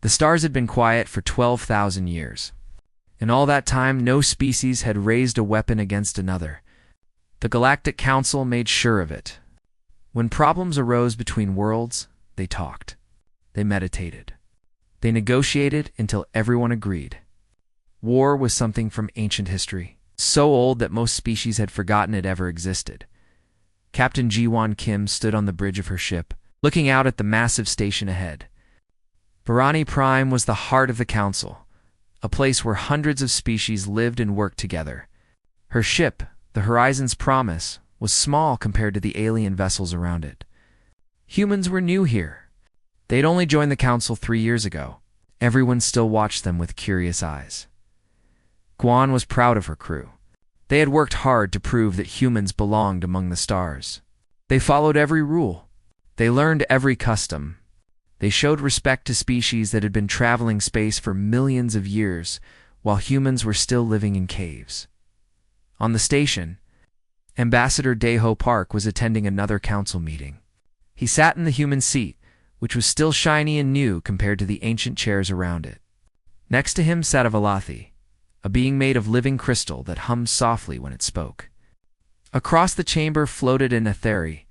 The stars had been quiet for 12,000 years. In all that time, no species had raised a weapon against another. The Galactic Council made sure of it. When problems arose between worlds, they talked. They meditated. They negotiated until everyone agreed. War was something from ancient history, so old that most species had forgotten it ever existed. Captain Ji-won Kim stood on the bridge of her ship, looking out at the massive station ahead. Varani Prime was the heart of the council, a place where hundreds of species lived and worked together. Her ship, the Horizon's Promise, was small compared to the alien vessels around it. Humans were new here. They'd only joined the council 3 years ago. Everyone still watched them with curious eyes. Guan was proud of her crew. They had worked hard to prove that humans belonged among the stars. They followed every rule. They learned every custom. They showed respect to species that had been traveling space for millions of years, while humans were still living in caves. On the station, Ambassador Daeho Park was attending another council meeting. He sat in the human seat, which was still shiny and new compared to the ancient chairs around it. Next to him sat a Velothi, a being made of living crystal that hummed softly when it spoke. Across the chamber floated an Etheri,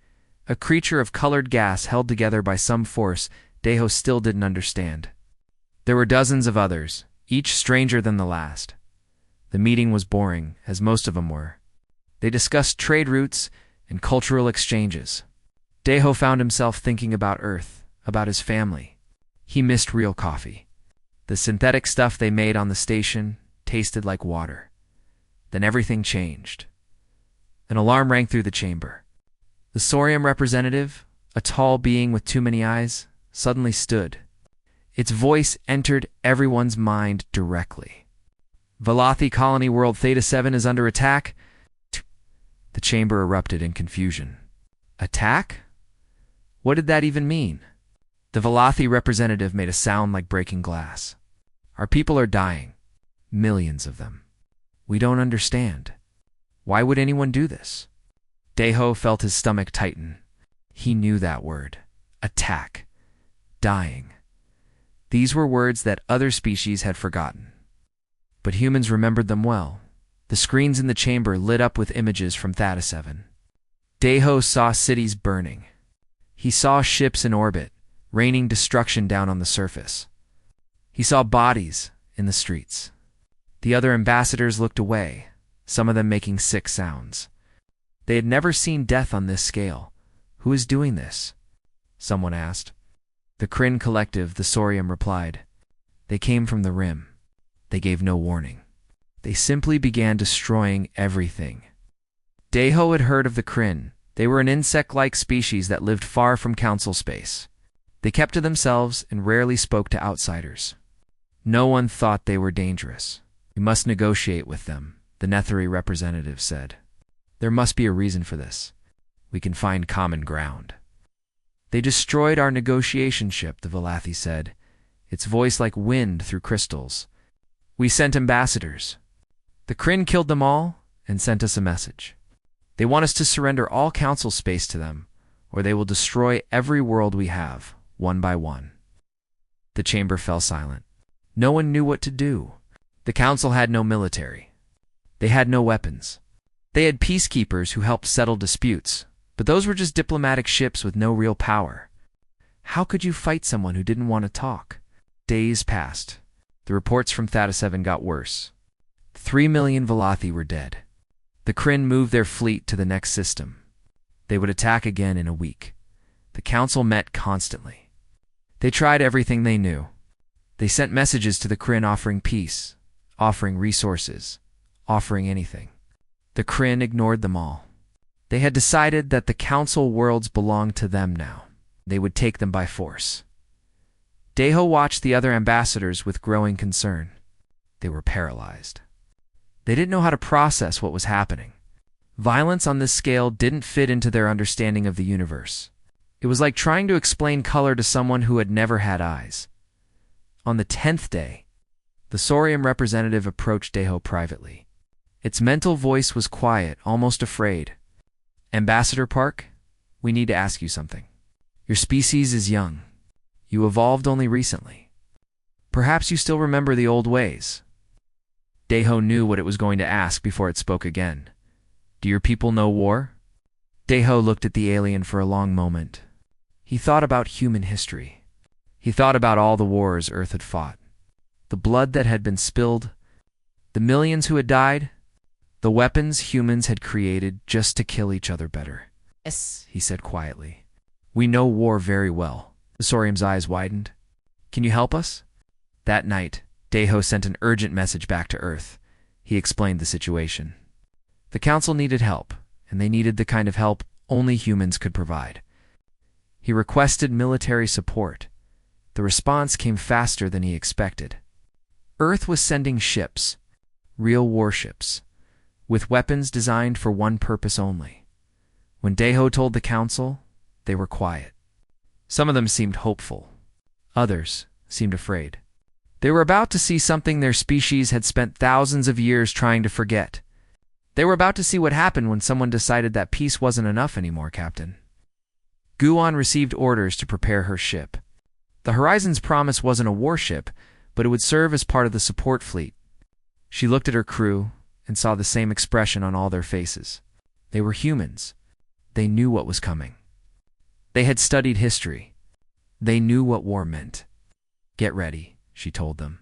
a creature of colored gas held together by some force Daeho still didn't understand. There were dozens of others, each stranger than the last. The meeting was boring, as most of them were. They discussed trade routes and cultural exchanges. Daeho found himself thinking about Earth, about his family. He missed real coffee. The synthetic stuff they made on the station tasted like water. Then everything changed. An alarm rang through the chamber. The Saurium representative, a tall being with too many eyes, suddenly stood. Its voice entered everyone's mind directly. Velothi Colony World Theta 7 is under attack. The chamber erupted in confusion. Attack? What did that even mean? The Velothi representative made a sound like breaking glass. Our people are dying. Millions of them. We don't understand. Why would anyone do this? Daeho felt his stomach tighten. He knew that word. Attack. Dying. These were words that other species had forgotten. But humans remembered them well. The screens in the chamber lit up with images from Theta 7. Daeho saw cities burning. He saw ships in orbit, raining destruction down on the surface. He saw bodies in the streets. The other ambassadors looked away, some of them making sick sounds. They had never seen death on this scale. Who is doing this? Someone asked. The Kryn Collective, the Saurium replied. They came from the Rim. They gave no warning. They simply began destroying everything. Daeho had heard of the Kryn. They were an insect-like species that lived far from council space. They kept to themselves and rarely spoke to outsiders. No one thought they were dangerous. We must negotiate with them, the Netheri representative said. There must be a reason for this. We can find common ground. They destroyed our negotiation ship, the Velothi said, its voice like wind through crystals. We sent ambassadors. The Kryn killed them all and sent us a message. They want us to surrender all council space to them, or they will destroy every world we have, one by one. The chamber fell silent. No one knew what to do. The council had no military. They had no weapons. They had peacekeepers who helped settle disputes, but those were just diplomatic ships with no real power. How could you fight someone who didn't want to talk? Days passed. The reports from Theta 7 got worse. 3 million Velothi were dead. The Kryn moved their fleet to the next system. They would attack again in a week. The council met constantly. They tried everything they knew. They sent messages to the Kryn offering peace, offering resources, offering anything. The Kryn ignored them all. They had decided that the council worlds belonged to them now. They would take them by force. Daeho watched the other ambassadors with growing concern. They were paralyzed. They didn't know how to process what was happening. Violence on this scale didn't fit into their understanding of the universe. It was like trying to explain color to someone who had never had eyes. On the 10th day, the Saurium representative approached Daeho privately. Its mental voice was quiet, almost afraid. Ambassador Park, we need to ask you something. Your species is young. You evolved only recently. Perhaps you still remember the old ways. Deho knew what it was going to ask before it spoke again. Do your people know war? Deho looked at the alien for a long moment. He thought about human history. He thought about all the wars Earth had fought. The blood that had been spilled, the millions who had died, the weapons humans had created just to kill each other better. Yes, He said quietly. We know war very well. The Saurium's eyes widened. Can you help us? That night, Deho sent an urgent message back to Earth. He explained the situation. The Council needed help, and they needed the kind of help only humans could provide. He requested military support. The response came faster than he expected. Earth was sending ships, real warships, with weapons designed for one purpose only. When Deho told the Council, they were quiet. Some of them seemed hopeful. Others seemed afraid. They were about to see something their species had spent thousands of years trying to forget. They were about to see what happened when someone decided that peace wasn't enough anymore, Captain. Guan received orders to prepare her ship. The Horizon's promise wasn't a warship, but it would serve as part of the support fleet. She looked at her crew and saw the same expression on all their faces. They were humans. They knew what was coming. They had studied history. They knew what war meant. Get ready, she told them.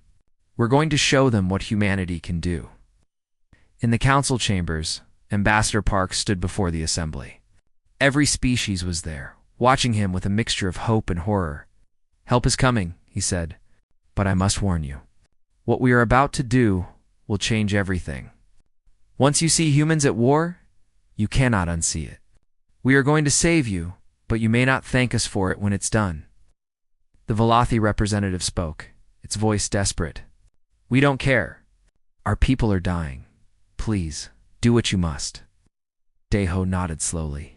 We're going to show them what humanity can do. In the council chambers, Ambassador Park stood before the assembly. Every species was there, watching him with a mixture of hope and horror. Help is coming, he said, but I must warn you. What we are about to do will change everything. Once you see humans at war, you cannot unsee it. We are going to save you, but you may not thank us for it when it's done. The Velothi representative spoke, its voice desperate. We don't care. Our people are dying. Please, do what you must. Deho nodded slowly.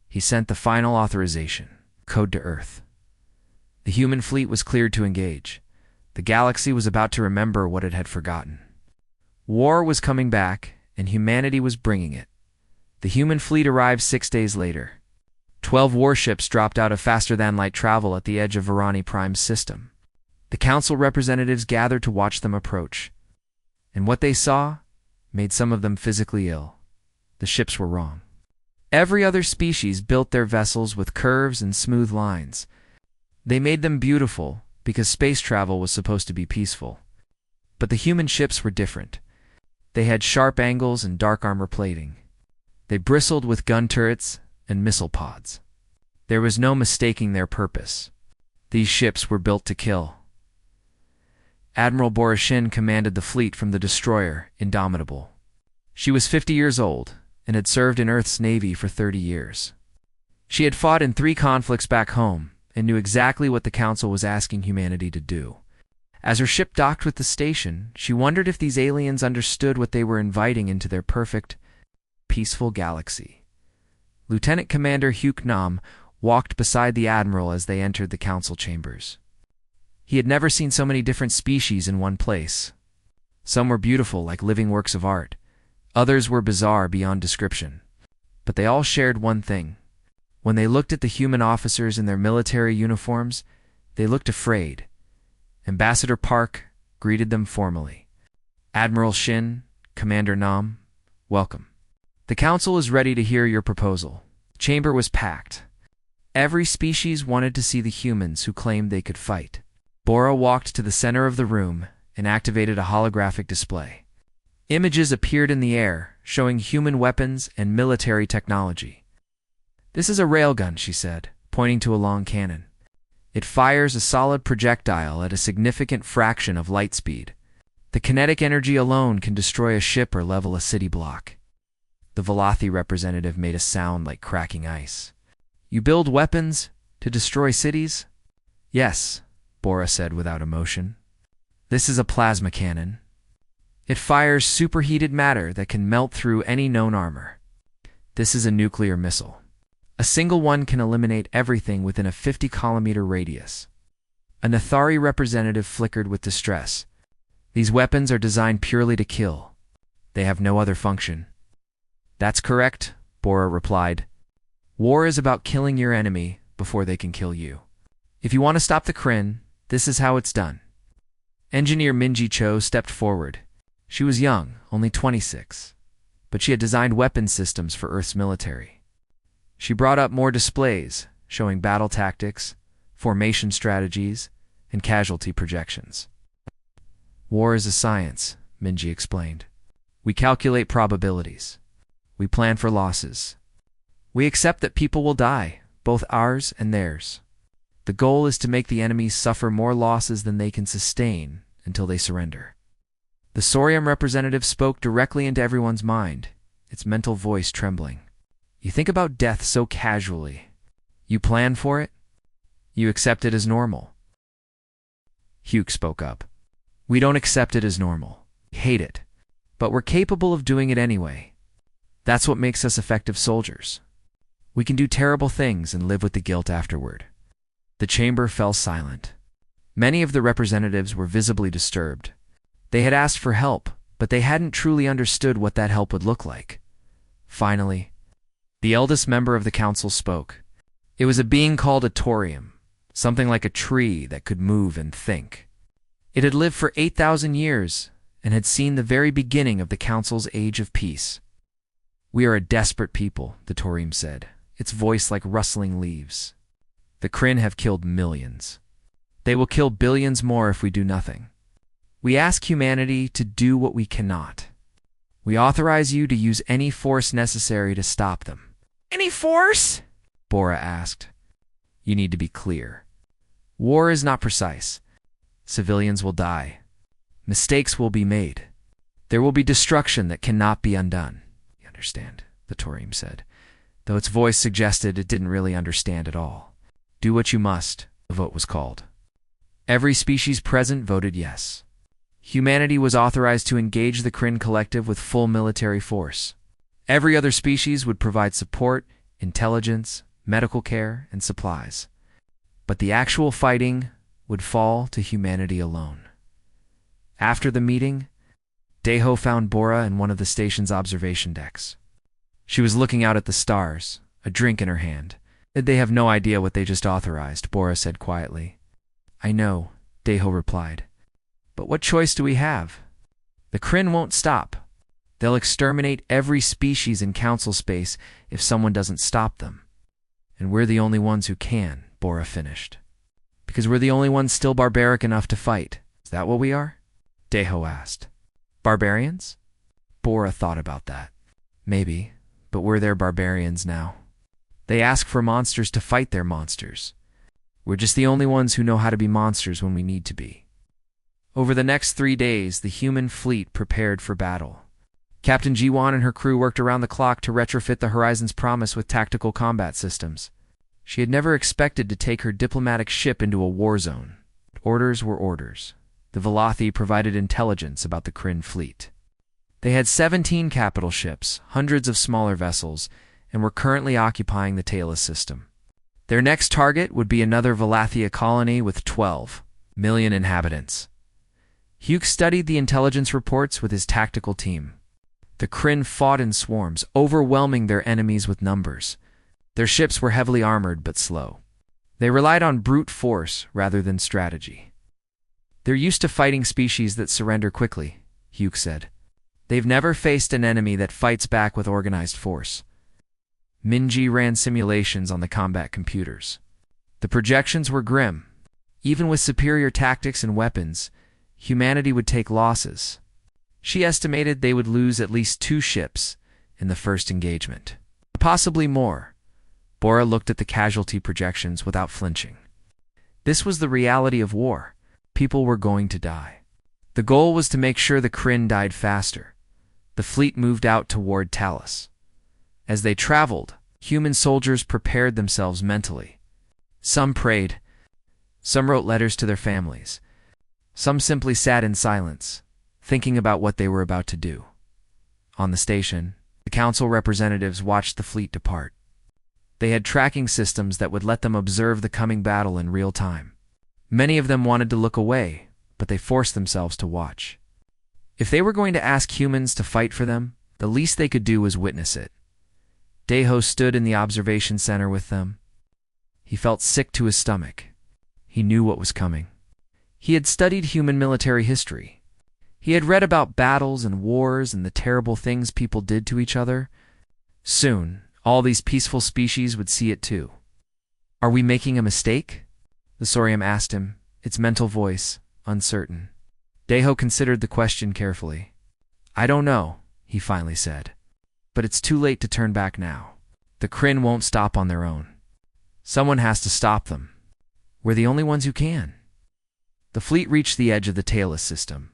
He sent the final authorization, code to Earth. The human fleet was cleared to engage. The galaxy was about to remember what it had forgotten. War was coming back, and humanity was bringing it. The human fleet arrived 6 days later. 12 warships dropped out of faster-than-light travel at the edge of Varani Prime's system. The council representatives gathered to watch them approach. And what they saw made some of them physically ill. The ships were wrong. Every other species built their vessels with curves and smooth lines. They made them beautiful because space travel was supposed to be peaceful. But the human ships were different. They had sharp angles and dark armor plating. They bristled with gun turrets and missile pods. There was no mistaking their purpose. These ships were built to kill. Admiral Borashin commanded the fleet from the destroyer Indomitable. She was 50 years old and had served in Earth's Navy for 30 years. She had fought in 3 conflicts back home and knew exactly what the Council was asking humanity to do. As her ship docked with the station, she wondered if these aliens understood what they were inviting into their perfect, peaceful galaxy. Lieutenant Commander Hugh Nam walked beside the Admiral as they entered the Council chambers. He had never seen so many different species in one place. Some were beautiful like living works of art. Others were bizarre beyond description. But they all shared one thing. When they looked at the human officers in their military uniforms, they looked afraid. Ambassador Park greeted them formally. Admiral Shin, Commander Nam, welcome. The Council is ready to hear your proposal. The chamber was packed. Every species wanted to see the humans who claimed they could fight. Bora walked to the center of the room and activated a holographic display. Images appeared in the air, showing human weapons and military technology. This is a railgun, she said, pointing to a long cannon. It fires a solid projectile at a significant fraction of light speed. The kinetic energy alone can destroy a ship or level a city block. The Velothi representative made a sound like cracking ice. You build weapons to destroy cities? Yes, Bora said without emotion. This is a plasma cannon. It fires superheated matter that can melt through any known armor. This is a nuclear missile. A single one can eliminate everything within a 50-kilometer radius. A Nathari representative flickered with distress. These weapons are designed purely to kill. They have no other function. That's correct, Bora replied. War is about killing your enemy before they can kill you. If you want to stop the Kryn, this is how it's done. Engineer Minji Cho stepped forward. She was young, only 26, but she had designed weapon systems for Earth's military. She brought up more displays, showing battle tactics, formation strategies, and casualty projections. War is a science, Minji explained. We calculate probabilities. We plan for losses. We accept that people will die, both ours and theirs. The goal is to make the enemies suffer more losses than they can sustain until they surrender. The Sorium representative spoke directly into everyone's mind, its mental voice trembling. You think about death so casually. You plan for it. You accept it as normal. Hugh spoke up. We don't accept it as normal. We hate it. But we're capable of doing it anyway. That's what makes us effective soldiers. We can do terrible things and live with the guilt afterward. The chamber fell silent. Many of the representatives were visibly disturbed. They had asked for help, but they hadn't truly understood what that help would look like. Finally, the eldest member of the council spoke. It was a being called a Torium, something like a tree that could move and think. It had lived for 8,000 years and had seen the very beginning of the council's age of peace. We are a desperate people, the Torium said, its voice like rustling leaves. The Kryn have killed millions. They will kill billions more if we do nothing. We ask humanity to do what we cannot. We authorize you to use any force necessary to stop them. Any force? Bora asked. You need to be clear. War is not precise. Civilians will die. Mistakes will be made. There will be destruction that cannot be undone. You understand, the Torium said, though its voice suggested it didn't really understand at all. Do what you must, the vote was called. Every species present voted yes. Humanity was authorized to engage the Kryn Collective with full military force. Every other species would provide support, intelligence, medical care, and supplies. But the actual fighting would fall to humanity alone. After the meeting, Daeho found Bora in one of the station's observation decks. She was looking out at the stars, a drink in her hand. They have no idea what they just authorized, Bora said quietly. I know, Daeho replied. But what choice do we have? The Kryn won't stop. They'll exterminate every species in council space if someone doesn't stop them. And we're the only ones who can, Bora finished. Because we're the only ones still barbaric enough to fight. Is that what we are? Daeho asked. Barbarians? Bora thought about that. Maybe, but we're their barbarians now. They ask for monsters to fight their monsters. We're just the only ones who know how to be monsters when we need to be. Over the next 3 days, the human fleet prepared for battle. Captain Jiwon and her crew worked around the clock to retrofit the Horizon's Promise with tactical combat systems. She had never expected to take her diplomatic ship into a war zone. Orders were orders. The Velothi provided intelligence about the Kryn fleet. They had 17 capital ships, hundreds of smaller vessels, and were currently occupying the Talos system. Their next target would be another Velathia colony with 12 million inhabitants. Hugh studied the intelligence reports with his tactical team. The Kryn fought in swarms, overwhelming their enemies with numbers. Their ships were heavily armored but slow. They relied on brute force rather than strategy. They're used to fighting species that surrender quickly, Hugh said. They've never faced an enemy that fights back with organized force. Minji ran simulations on the combat computers. The projections were grim. Even with superior tactics and weapons, humanity would take losses. She estimated they would lose at least 2 ships in the first engagement. Possibly more. Bora looked at the casualty projections without flinching. This was the reality of war. People were going to die. The goal was to make sure the Kryn died faster. The fleet moved out toward Talos. As they traveled, human soldiers prepared themselves mentally. Some prayed. Some wrote letters to their families. Some simply sat in silence, thinking about what they were about to do. On the station, the council representatives watched the fleet depart. They had tracking systems that would let them observe the coming battle in real time. Many of them wanted to look away, but they forced themselves to watch. If they were going to ask humans to fight for them, the least they could do was witness it. Daeho stood in the observation center with them. He felt sick to his stomach. He knew what was coming. He had studied human military history. He had read about battles and wars and the terrible things people did to each other. Soon, all these peaceful species would see it too. "Are we making a mistake?" the Saurian asked him, its mental voice uncertain. Deho considered the question carefully. "I don't know," he finally said. "But it's too late to turn back now. The Kryn won't stop on their own. Someone has to stop them. We're the only ones who can." The fleet reached the edge of the tailless system.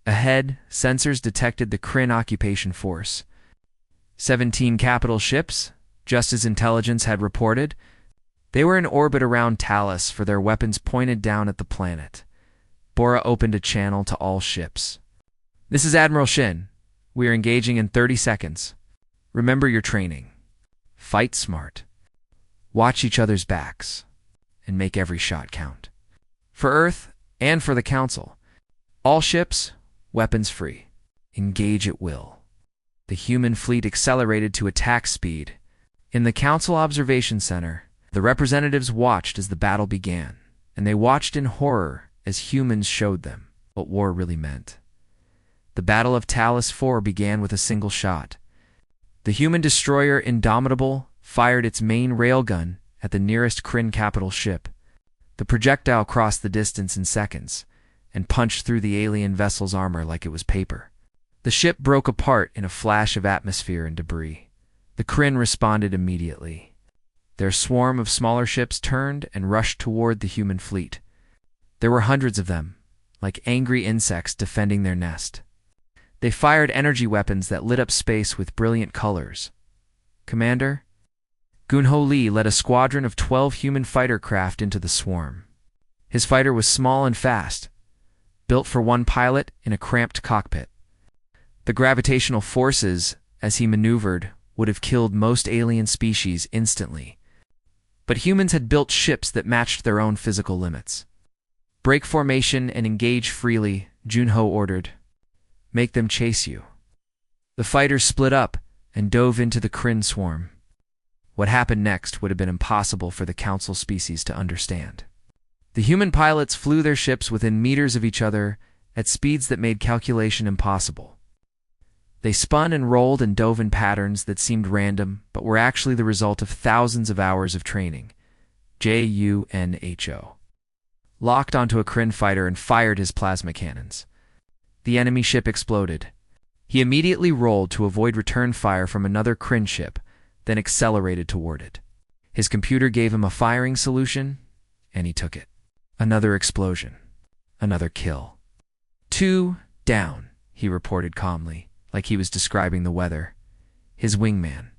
Ahead, sensors detected the Kryn occupation force. 17 capital ships, just as intelligence had reported. They were in orbit around Talos for their weapons pointed down at the planet. Bora opened a channel to all ships. "This is Admiral Shin. We are engaging in 30 seconds. Remember your training. Fight smart. Watch each other's backs. And make every shot count. For Earth and for the Council. All ships, weapons free. Engage at will." The human fleet accelerated to attack speed. In the Council Observation Center, the representatives watched as the battle began, and they watched in horror as humans showed them what war really meant. The Battle of Talos 4 began with a single shot. The human destroyer Indomitable fired its main railgun at the nearest Kryn capital ship. The projectile crossed the distance in seconds and punched through the alien vessel's armor like it was paper. The ship broke apart in a flash of atmosphere and debris. The Kryn responded immediately. Their swarm of smaller ships turned and rushed toward the human fleet. There were hundreds of them, like angry insects defending their nest. They fired energy weapons that lit up space with brilliant colors. Commander? Gunho Lee led a squadron of 12 human fighter craft into the swarm. His fighter was small and fast, built for one pilot in a cramped cockpit. The gravitational forces, as he maneuvered, would have killed most alien species instantly. But humans had built ships that matched their own physical limits. "Break formation and engage freely," Junho ordered. "Make them chase you." The fighters split up and dove into the Kryn swarm. What happened next would have been impossible for the Council species to understand. The human pilots flew their ships within meters of each other at speeds that made calculation impossible. They spun and rolled and dove in patterns that seemed random, but were actually the result of thousands of hours of training. Junho locked onto a Kryn fighter and fired his plasma cannons. The enemy ship exploded. He immediately rolled to avoid return fire from another Kryn ship, then accelerated toward it. His computer gave him a firing solution, and he took it. Another explosion. Another kill. 2 down, he reported calmly, like he was describing the weather. His wingman,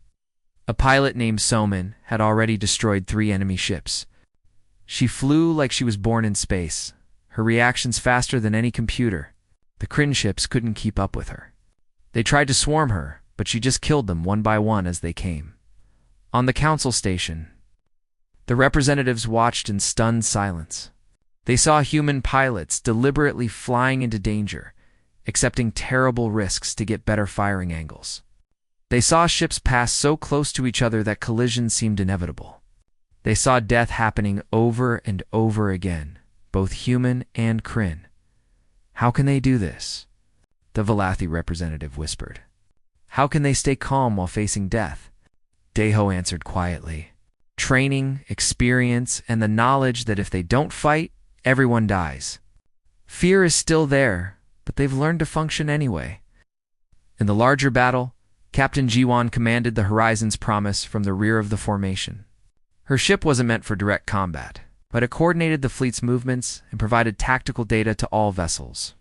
a pilot named Soman, had already destroyed 3 enemy ships. She flew like she was born in space, her reactions faster than any computer. The Kryn ships couldn't keep up with her. They tried to swarm her, but she just killed them one by one as they came. On the Council station, the representatives watched in stunned silence. They saw human pilots deliberately flying into danger, accepting terrible risks to get better firing angles. They saw ships pass so close to each other that collisions seemed inevitable. They saw death happening over and over again, both human and Kryn. "How can they do this?" the Valathi representative whispered. "How can they stay calm while facing death?" Deho answered quietly. "Training, experience, and the knowledge that if they don't fight, everyone dies. Fear is still there, but they've learned to function anyway." In the larger battle, Captain Jiwan commanded the Horizon's Promise from the rear of the formation. Her ship wasn't meant for direct combat, but it coordinated the fleet's movements and provided tactical data to all vessels.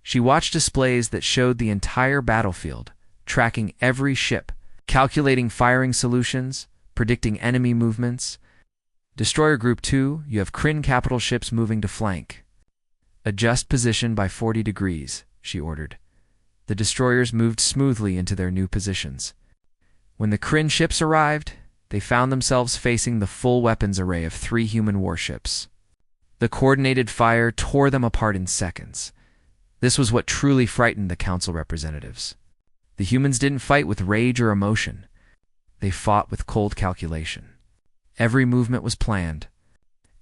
She watched displays that showed the entire battlefield, tracking every ship, calculating firing solutions, predicting enemy movements. "Destroyer Group 2, you have Kryn capital ships moving to flank. Adjust position by 40 degrees, she ordered. The destroyers moved smoothly into their new positions. When the Kryn ships arrived, they found themselves facing the full weapons array of 3 human warships. The coordinated fire tore them apart in seconds. This was what truly frightened the Council representatives. The humans didn't fight with rage or emotion. They fought with cold calculation. Every movement was planned.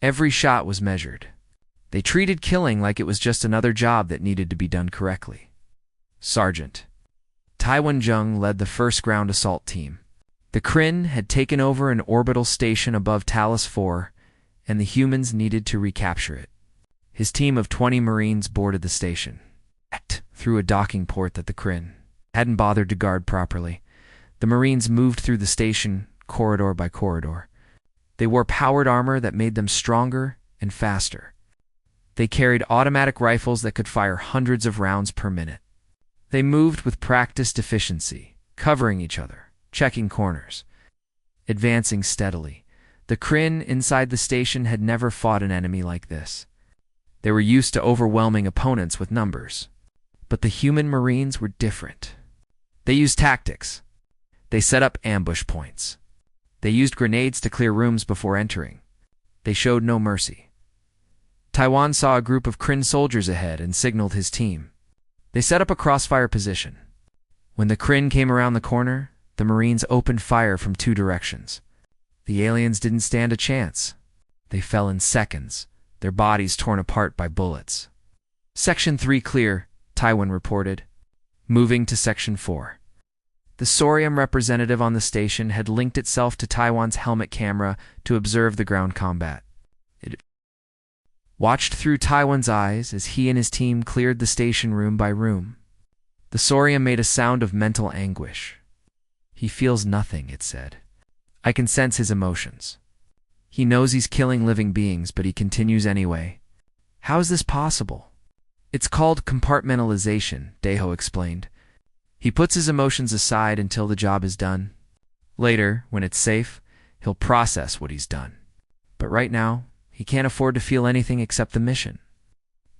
Every shot was measured. They treated killing like it was just another job that needed to be done correctly. Sergeant Taiwan Jung led the first ground assault team. The Kryn had taken over an orbital station above Talos 4, and the humans needed to recapture it. His team of 20 Marines boarded the station through a docking port that the Kryn hadn't bothered to guard properly. The Marines moved through the station, corridor by corridor. They wore powered armor that made them stronger and faster. They carried automatic rifles that could fire hundreds of rounds per minute. They moved with practiced efficiency, covering each other, checking corners, advancing steadily. The Kryn inside the station had never fought an enemy like this. They were used to overwhelming opponents with numbers. But the human Marines were different. They used tactics. They set up ambush points. They used grenades to clear rooms before entering. They showed no mercy. Taiwan saw a group of Kryn soldiers ahead and signaled his team. They set up a crossfire position. When the Kryn came around the corner, the Marines opened fire from 2 directions. The aliens didn't stand a chance. They fell in seconds, their bodies torn apart by bullets. Section 3 clear, Taiwan reported. Moving to Section 4. The Saurium representative on the station had linked itself to Taiwan's helmet camera to observe the ground combat. It watched through Taiwan's eyes as he and his team cleared the station room by room. The Saurium made a sound of mental anguish. He feels nothing, it said. I can sense his emotions. He knows he's killing living beings, but he continues anyway. How is this possible? It's called compartmentalization, Deho explained. He puts his emotions aside until the job is done. Later, when it's safe, he'll process what he's done. But right now, he can't afford to feel anything except the mission.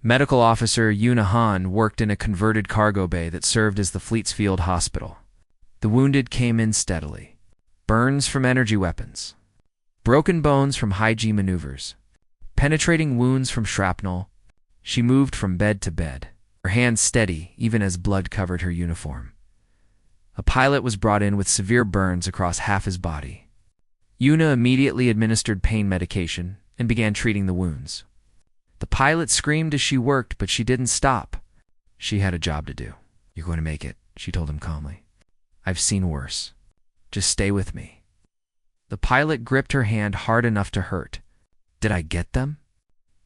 Medical officer Yuna Han worked in a converted cargo bay that served as the fleet's field hospital. The wounded came in steadily. Burns from energy weapons. Broken bones from high-G maneuvers. Penetrating wounds from shrapnel. She moved from bed to bed, her hands steady even as blood covered her uniform. A pilot was brought in with severe burns across half his body. Yuna immediately administered pain medication and began treating the wounds. The pilot screamed as she worked, but she didn't stop. She had a job to do. You're going to make it, she told him calmly. I've seen worse. Just stay with me. The pilot gripped her hand hard enough to hurt. Did I get them?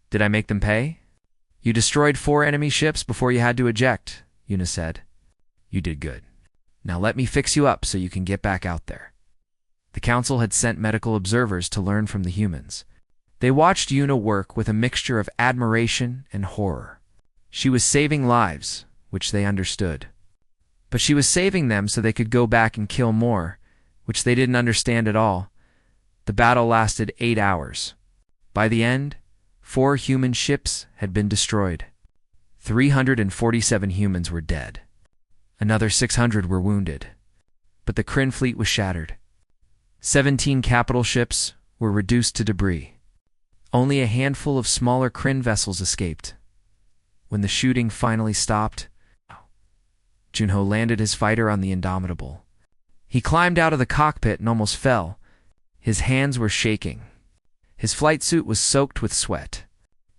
Did I make them pay? You destroyed 4 enemy ships before you had to eject, Yuna said. You did good. Now let me fix you up so you can get back out there. The council had sent medical observers to learn from the humans. They watched Yuna work with a mixture of admiration and horror. She was saving lives, which they understood. But she was saving them so they could go back and kill more, which they didn't understand at all. The battle lasted 8 hours. By the end, 4 human ships had been destroyed. 347 humans were dead. Another 600 were wounded. But the Kryn fleet was shattered. 17 capital ships were reduced to debris. Only a handful of smaller Kryn vessels escaped. When the shooting finally stopped, Junho landed his fighter on the Indomitable. He climbed out of the cockpit and almost fell. His hands were shaking. His flight suit was soaked with sweat.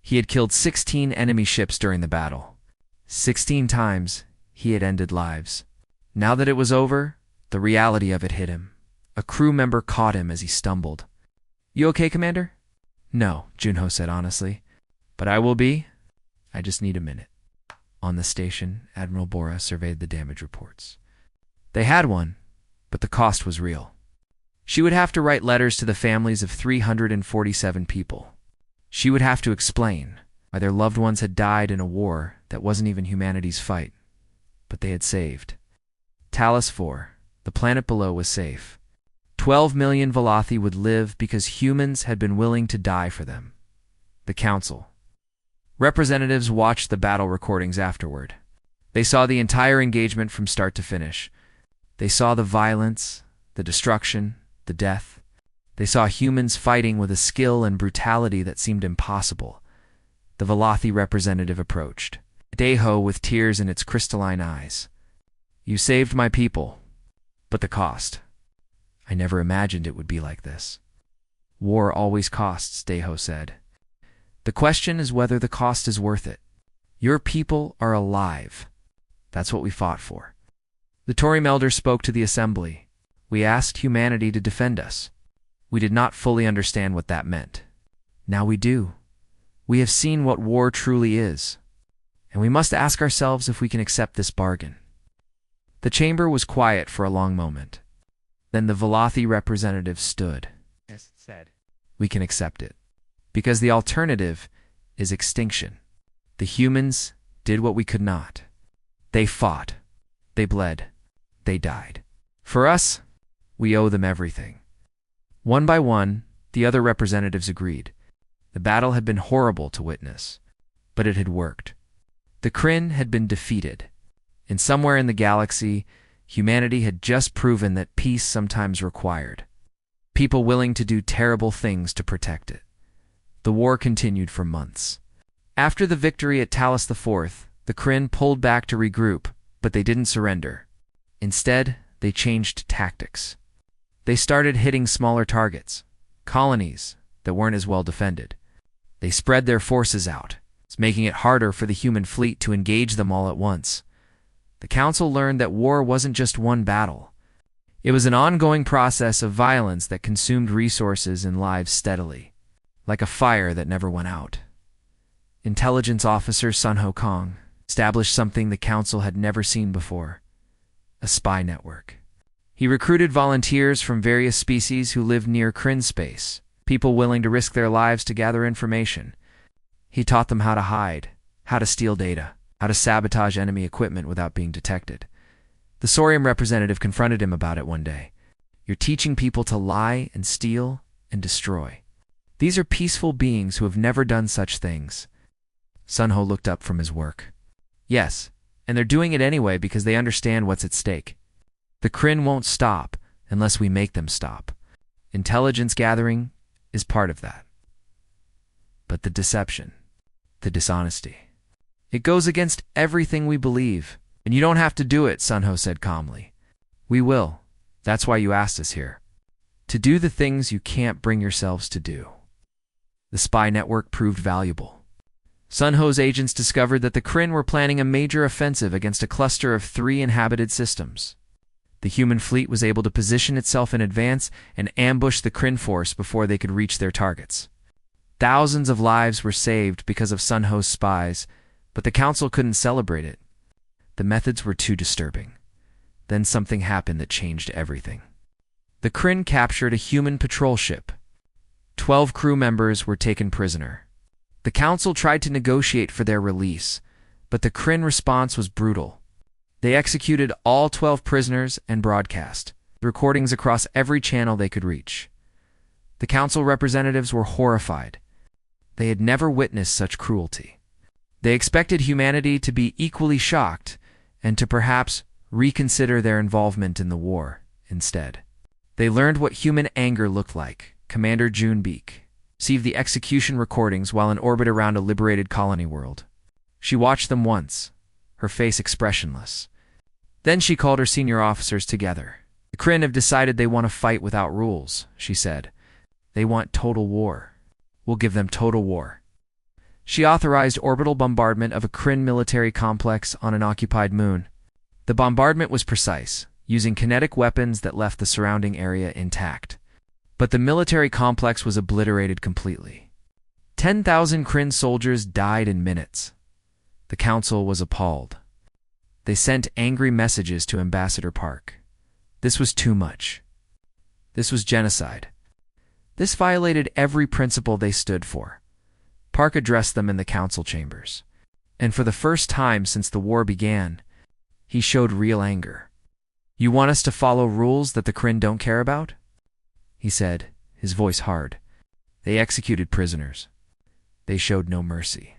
He had killed 16 enemy ships during the battle. 16 times, he had ended lives. Now that it was over, the reality of it hit him. A crew member caught him as he stumbled. You okay, Commander? No, Junho said honestly. But I will be. I just need a minute. On the station, Admiral Bora surveyed the damage reports. They had one, but the cost was real. She would have to write letters to the families of 347 people. She would have to explain why their loved ones had died in a war that wasn't even humanity's fight, but they had saved. Talos 4, the planet below, was safe. 12 million Velothi would live because humans had been willing to die for them. The Council. Representatives watched the battle recordings afterward. They saw the entire engagement from start to finish. They saw the violence, the destruction, the death. They saw humans fighting with a skill and brutality that seemed impossible. The Velothi representative approached, Deho with tears in its crystalline eyes. You saved my people, but the cost. I never imagined it would be like this. War always costs, Deho said. The question is whether the cost is worth it. Your people are alive. That's what we fought for. The Tory Melder spoke to the assembly. We asked humanity to defend us. We did not fully understand what that meant. Now we do. We have seen what war truly is, and we must ask ourselves if we can accept this bargain. The chamber was quiet for a long moment. Then the Velothi representative stood. Yes, said, we can accept it, because the alternative is extinction. The humans did what we could not. They fought. They bled. They died. For us, we owe them everything. One by one, the other representatives agreed. The battle had been horrible to witness, but it had worked. The Kryn had been defeated, and somewhere in the galaxy, humanity had just proven that peace sometimes required people willing to do terrible things to protect it. The war continued for months. After the victory at Talos IV, the Kryn pulled back to regroup, but they didn't surrender. Instead, they changed tactics. They started hitting smaller targets, colonies that weren't as well defended. They spread their forces out, making it harder for the human fleet to engage them all at once. The Council learned that war wasn't just one battle. It was an ongoing process of violence that consumed resources and lives steadily, like a fire that never went out. Intelligence officer Sun Ho Kong established something the Council had never seen before: a spy network. He recruited volunteers from various species who lived near Kryn space, people willing to risk their lives to gather information. He taught them how to hide, how to steal data, how to sabotage enemy equipment without being detected. The Saurian representative confronted him about it one day. You're teaching people to lie and steal and destroy. These are peaceful beings who have never done such things. Sun Ho looked up from his work. Yes, and they're doing it anyway because they understand what's at stake. The Kryn won't stop unless we make them stop. Intelligence gathering is part of that. But the deception, the dishonesty, it goes against everything we believe. And you don't have to do it, Sun Ho said calmly. We will. That's why you asked us here. To do the things you can't bring yourselves to do. The spy network proved valuable. Sun Ho's agents discovered that the Kryn were planning a major offensive against a cluster of 3 inhabited systems. The human fleet was able to position itself in advance and ambush the Kryn force before they could reach their targets. Thousands of lives were saved because of Sun Ho's spies, but the Council couldn't celebrate it. The methods were too disturbing. Then something happened that changed everything. The Kryn captured a human patrol ship. 12 crew members were taken prisoner. The Council tried to negotiate for their release, but the Kryn response was brutal. They executed all 12 prisoners and broadcast recordings across every channel they could reach. The Council representatives were horrified. They had never witnessed such cruelty. They expected humanity to be equally shocked and to perhaps reconsider their involvement in the war instead. They learned what human anger looked like. Commander June Beek received the execution recordings while in orbit around a liberated colony world. She watched them once, her face expressionless. Then she called her senior officers together. The Kryn have decided they want to fight without rules, she said. They want total war. We'll give them total war. She authorized orbital bombardment of a Kryn military complex on an occupied moon. The bombardment was precise, using kinetic weapons that left the surrounding area intact. But the military complex was obliterated completely. 10,000 Kryn soldiers died in minutes. The Council was appalled. They sent angry messages to Ambassador Park. This was too much. This was genocide. This violated every principle they stood for. Park addressed them in the Council chambers. And for the first time since the war began, he showed real anger. You want us to follow rules that the Kryn don't care about? He said, his voice hard. They executed prisoners. They showed no mercy.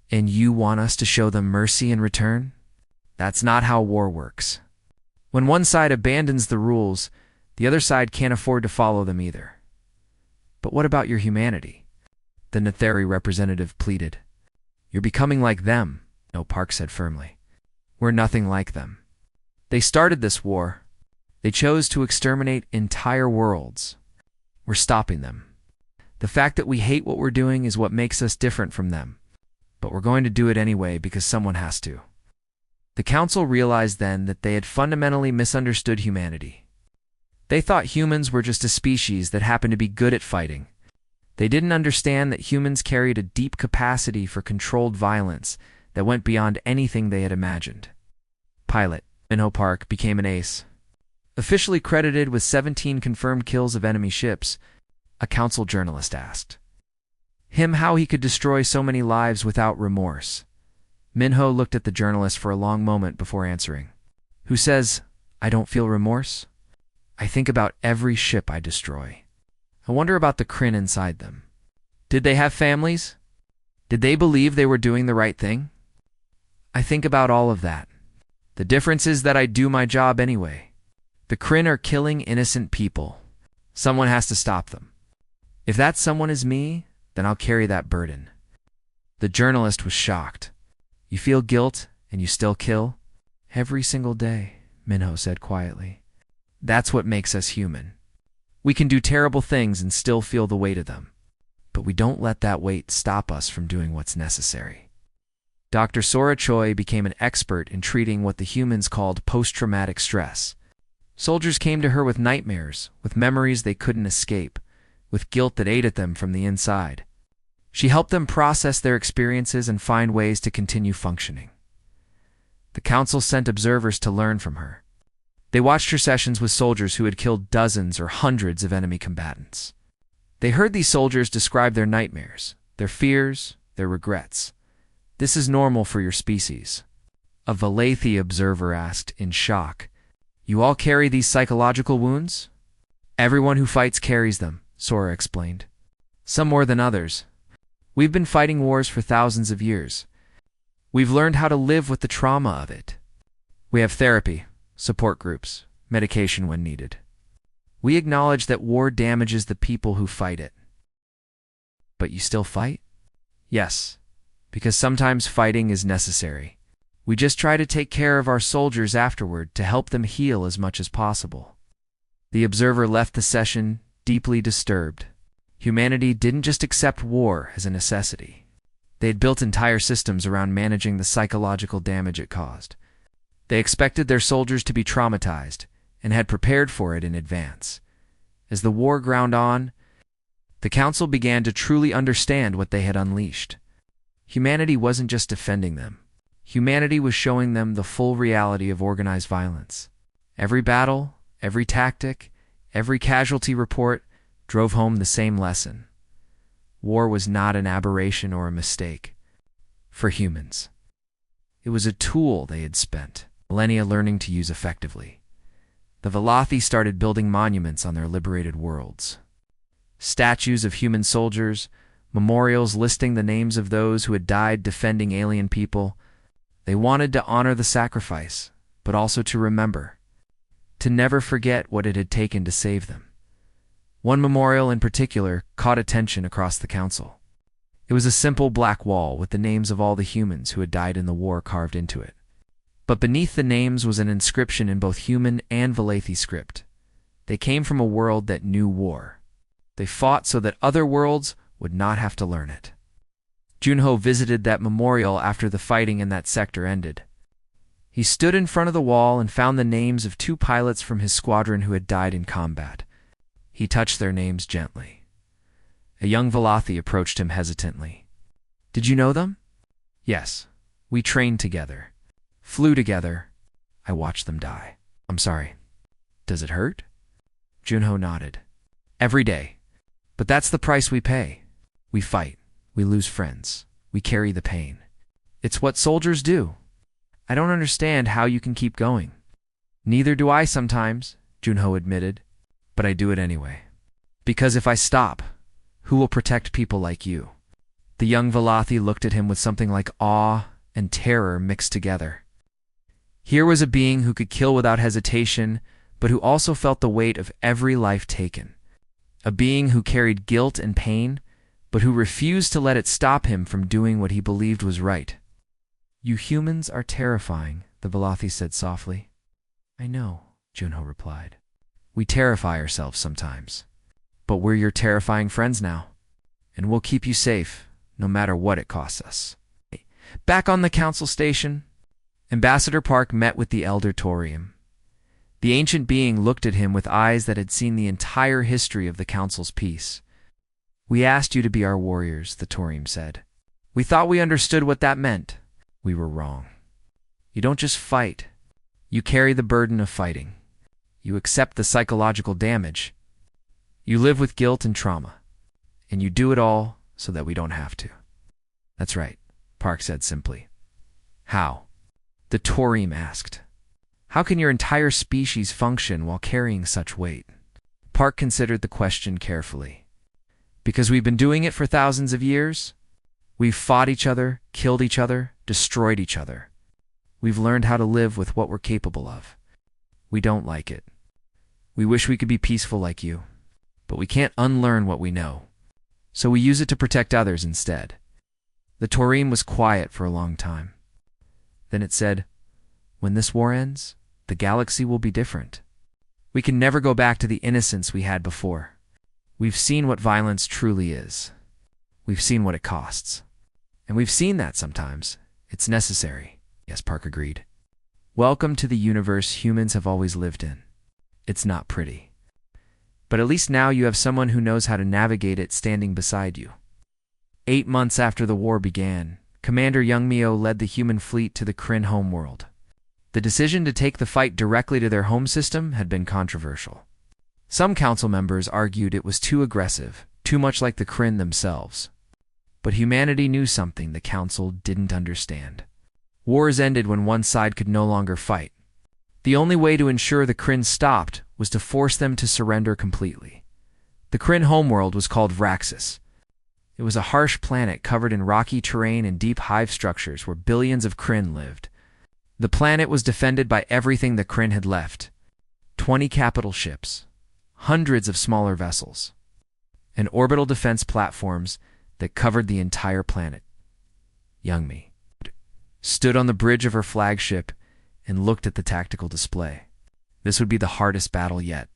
And you want us to show them mercy in return? That's not how war works. When one side abandons the rules, the other side can't afford to follow them either. But what about your humanity? The Netheri representative pleaded. You're becoming like them, no, Park said firmly. We're nothing like them. They started this war. They chose to exterminate entire worlds. We're stopping them. The fact that we hate what we're doing is what makes us different from them. But we're going to do it anyway because someone has to. The council realized then that they had fundamentally misunderstood humanity. They thought humans were just a species that happened to be good at fighting. They didn't understand that humans carried a deep capacity for controlled violence that went beyond anything they had imagined. Pilot Minho Park became an ace. Officially credited with 17 confirmed kills of enemy ships, a council journalist asked him how he could destroy so many lives without remorse. Minho looked at the journalist for a long moment before answering. Who says, I don't feel remorse? I think about every ship I destroy. I wonder about the Kryn inside them. Did they have families? Did they believe they were doing the right thing? I think about all of that. The difference is that I do my job anyway. The Kryn are killing innocent people. Someone has to stop them. If that someone is me, then I'll carry that burden. The journalist was shocked. You feel guilt and you still kill? Every single day, Minho said quietly. That's what makes us human. We can do terrible things and still feel the weight of them. But we don't let that weight stop us from doing what's necessary. Dr. Sora Choi became an expert in treating what the humans called post-traumatic stress. Soldiers came to her with nightmares, with memories they couldn't escape, with guilt that ate at them from the inside. She helped them process their experiences and find ways to continue functioning. The council sent observers to learn from her. They watched her sessions with soldiers who had killed dozens or hundreds of enemy combatants. They heard these soldiers describe their nightmares, their fears, their regrets. This is normal for your species. A Valathi observer asked in shock, You all carry these psychological wounds? Everyone who fights carries them, Sora explained. Some more than others. We've been fighting wars for thousands of years. We've learned how to live with the trauma of it. We have therapy, support groups, medication when needed. We acknowledge that war damages the people who fight it. But you still fight? Yes, because sometimes fighting is necessary. We just try to take care of our soldiers afterward to help them heal as much as possible. The observer left the session deeply disturbed. Humanity didn't just accept war as a necessity. They had built entire systems around managing the psychological damage it caused. They expected their soldiers to be traumatized and had prepared for it in advance. As the war ground on, the council began to truly understand what they had unleashed. Humanity wasn't just defending them. Humanity was showing them the full reality of organized violence. Every battle, every tactic, every casualty report drove home the same lesson. War was not an aberration or a mistake for humans. It was a tool they had spent millennia learning to use effectively. The Valathi started building monuments on their liberated worlds. Statues of human soldiers, memorials listing the names of those who had died defending alien people. They wanted to honor the sacrifice, but also to remember, to never forget what it had taken to save them. One memorial in particular caught attention across the council. It was a simple black wall with the names of all the humans who had died in the war carved into it. But beneath the names was an inscription in both human and Valathi script. They came from a world that knew war. They fought so that other worlds would not have to learn it. Junho visited that memorial after the fighting in that sector ended. He stood in front of the wall and found the names of 2 pilots from his squadron who had died in combat. He touched their names gently. A young Valathi approached him hesitantly. Did you know them? Yes. We trained together. Flew together. I watched them die. I'm sorry. Does it hurt? Junho nodded. Every day. But that's the price we pay. We fight. We lose friends. We carry the pain. It's what soldiers do. I don't understand how you can keep going. Neither do I sometimes, Junho admitted, but I do it anyway. Because if I stop, who will protect people like you? The young Valathi looked at him with something like awe and terror mixed together. Here was a being who could kill without hesitation, but who also felt the weight of every life taken. A being who carried guilt and pain, but who refused to let it stop him from doing what he believed was right. You humans are terrifying, the Valathi said softly. I know, Junho replied. We terrify ourselves sometimes. But we're your terrifying friends now. and we'll keep you safe, no matter what it costs us. Back on the council station, Ambassador Park met with the Elder Torium. The ancient being looked at him with eyes that had seen the entire history of the council's peace. "We asked you to be our warriors," the Torium said. "We thought we understood what that meant. We were wrong. You don't just fight. You carry the burden of fighting. You accept the psychological damage. You live with guilt and trauma. And you do it all so that we don't have to." "That's right," Park said simply. "How?" the Torium asked. "How can your entire species function while carrying such weight?" Park considered the question carefully. "Because we've been doing it for thousands of years. We've fought each other, killed each other, destroyed each other. We've learned how to live with what we're capable of. We don't like it. We wish we could be peaceful like you, but we can't unlearn what we know. So we use it to protect others instead." The Torium was quiet for a long time. Then it said, "When this war ends, the galaxy will be different. We can never go back to the innocence we had before. We've seen what violence truly is. We've seen what it costs. And we've seen that sometimes it's necessary." "Yes," Park agreed. "Welcome to the universe humans have always lived in. It's not pretty. But at least now you have someone who knows how to navigate it standing beside you." 8 months after the war began, Commander Youngmyo led the human fleet to the Kryn homeworld. The decision to take the fight directly to their home system had been controversial. Some council members argued it was too aggressive, too much like the Kryn themselves. But humanity knew something the council didn't understand. Wars ended when one side could no longer fight. The only way to ensure the Kryn stopped was to force them to surrender completely. The Kryn homeworld was called Vraxis. It was a harsh planet covered in rocky terrain and deep hive structures where billions of Kryn lived. The planet was defended by everything the Kryn had left: 20 capital ships, hundreds of smaller vessels, and orbital defense platforms that covered the entire planet. Youngmi stood on the bridge of her flagship and looked at the tactical display. This would be the hardest battle yet.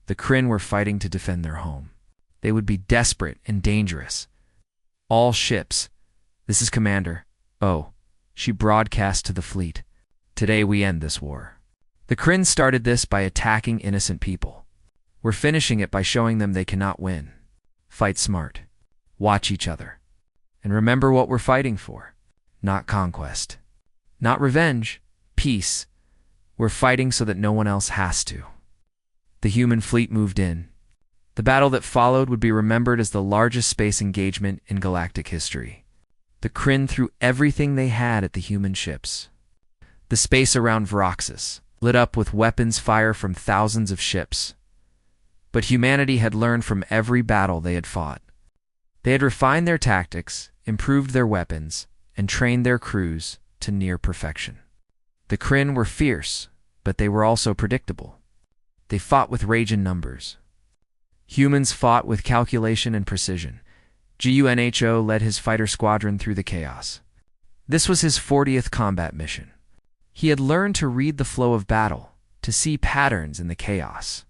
The Kryn were fighting to defend their home. They would be desperate and dangerous. "All ships, this is Commander. Oh," she broadcast to the fleet. "Today we end this war. The Kryn started this by attacking innocent people. We're finishing it by showing them they cannot win. Fight smart. Watch each other. And remember what we're fighting for. Not conquest. Not revenge. Peace. We're fighting so that no one else has to." The human fleet moved in. The battle that followed would be remembered as the largest space engagement in galactic history. The Kryn threw everything they had at the human ships. The space around Vraxis lit up with weapons fire from thousands of ships. But humanity had learned from every battle they had fought. They had refined their tactics, improved their weapons, and trained their crews to near perfection. The Kryn were fierce, but they were also predictable. They fought with rage in numbers. Humans fought with calculation and precision. Gunho led his fighter squadron through the chaos. This was his 40th combat mission. He had learned to read the flow of battle, to see patterns in the chaos.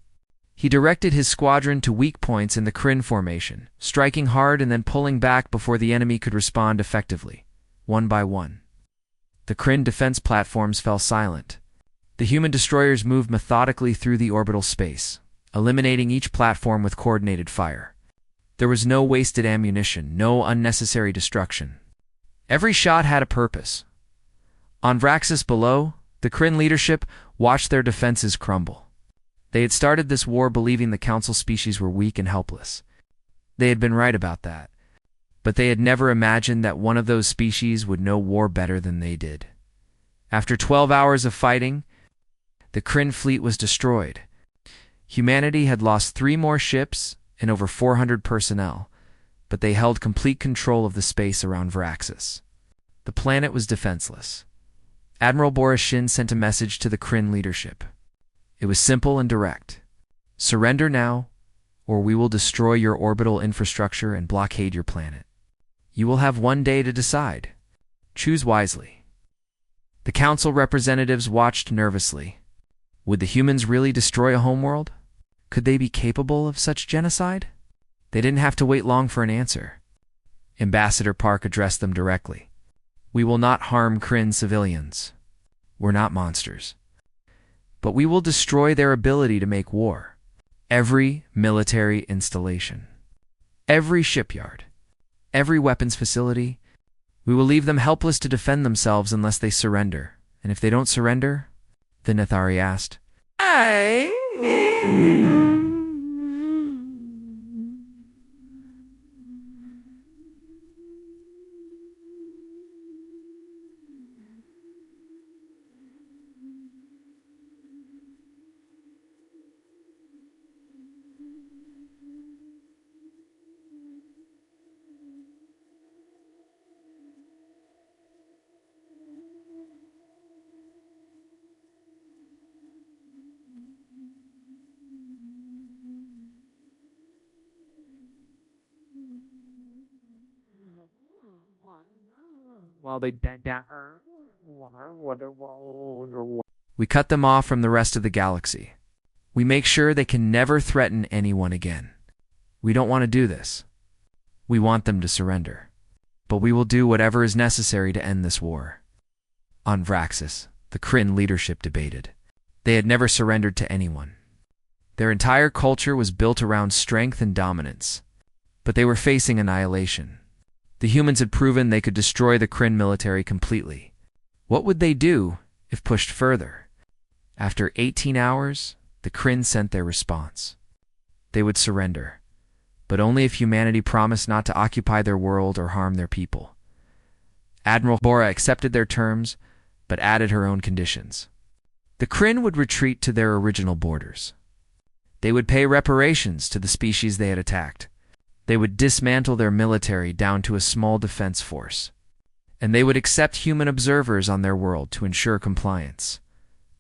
He directed his squadron to weak points in the Kryn formation, striking hard and then pulling back before the enemy could respond effectively, one by one. The Kryn defense platforms fell silent. The human destroyers moved methodically through the orbital space, eliminating each platform with coordinated fire. There was no wasted ammunition, no unnecessary destruction. Every shot had a purpose. On Vraxis below, the Kryn leadership watched their defenses crumble. They had started this war believing the council species were weak and helpless. They had been right about that. But they had never imagined that one of those species would know war better than they did. After 12 hours of fighting, the Kryn fleet was destroyed. Humanity had lost 3 more ships and over 400 personnel, but they held complete control of the space around Vraxis. The planet was defenseless. Admiral Boris Shin sent a message to the Kryn leadership. It was simple and direct. Surrender now, or we will destroy your orbital infrastructure and blockade your planet. You will have 1 day to decide. Choose wisely. The council representatives watched nervously. Would the humans really destroy a homeworld? Could they be capable of such genocide? They didn't have to wait long for an answer. Ambassador Park addressed them directly. "We will not harm Kryn civilians. We're not monsters. But we will destroy their ability to make war. Every military installation, every shipyard, every weapons facility, we will leave them helpless to defend themselves unless they surrender. And if they don't surrender," the Nethari asked. "We cut them off from the rest of the galaxy. We make sure they can never threaten anyone again. We don't want to do this. We want them to surrender. But we will do whatever is necessary to end this war." On Vraxis, the Kryn leadership debated. They had never surrendered to anyone. Their entire culture was built around strength and dominance. But they were facing annihilation. The humans had proven they could destroy the Kryn military completely. What would they do if pushed further? After 18 hours, the Kryn sent their response. They would surrender, but only if humanity promised not to occupy their world or harm their people. Admiral Bora accepted their terms, but added her own conditions. The Kryn would retreat to their original borders. They would pay reparations to the species they had attacked. They would dismantle their military down to a small defense force. And they would accept human observers on their world to ensure compliance.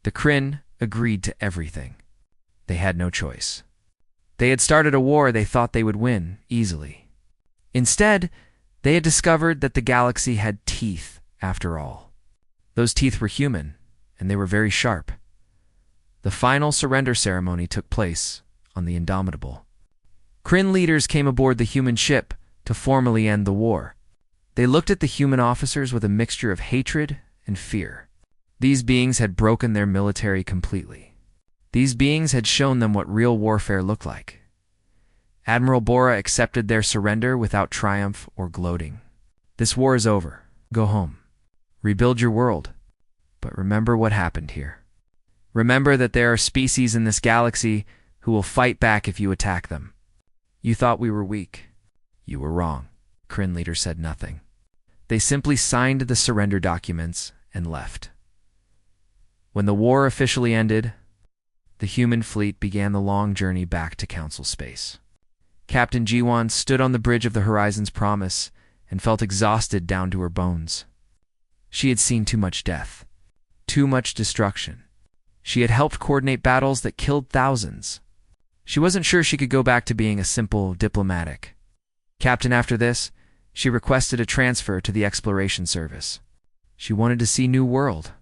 The Kryn agreed to everything. They had no choice. They had started a war they thought they would win easily. Instead, they had discovered that the galaxy had teeth after all. Those teeth were human, and they were very sharp. The final surrender ceremony took place on the Indomitable. Kryn leaders came aboard the human ship to formally end the war. They looked at the human officers with a mixture of hatred and fear. These beings had broken their military completely. These beings had shown them what real warfare looked like. Admiral Bora accepted their surrender without triumph or gloating. "This war is over. Go home. Rebuild your world. But remember what happened here. Remember that there are species in this galaxy who will fight back if you attack them. You thought we were weak. You were wrong." Kryn leader said nothing. They simply signed the surrender documents and left. When the war officially ended, the human fleet began the long journey back to Council space. Captain Jiwan stood on the bridge of the Horizon's Promise and felt exhausted down to her bones. She had seen too much death, too much destruction. She had helped coordinate battles that killed thousands. She wasn't sure she could go back to being a simple diplomatic. Captain, after this, she requested a transfer to the Exploration Service. She wanted to see new world,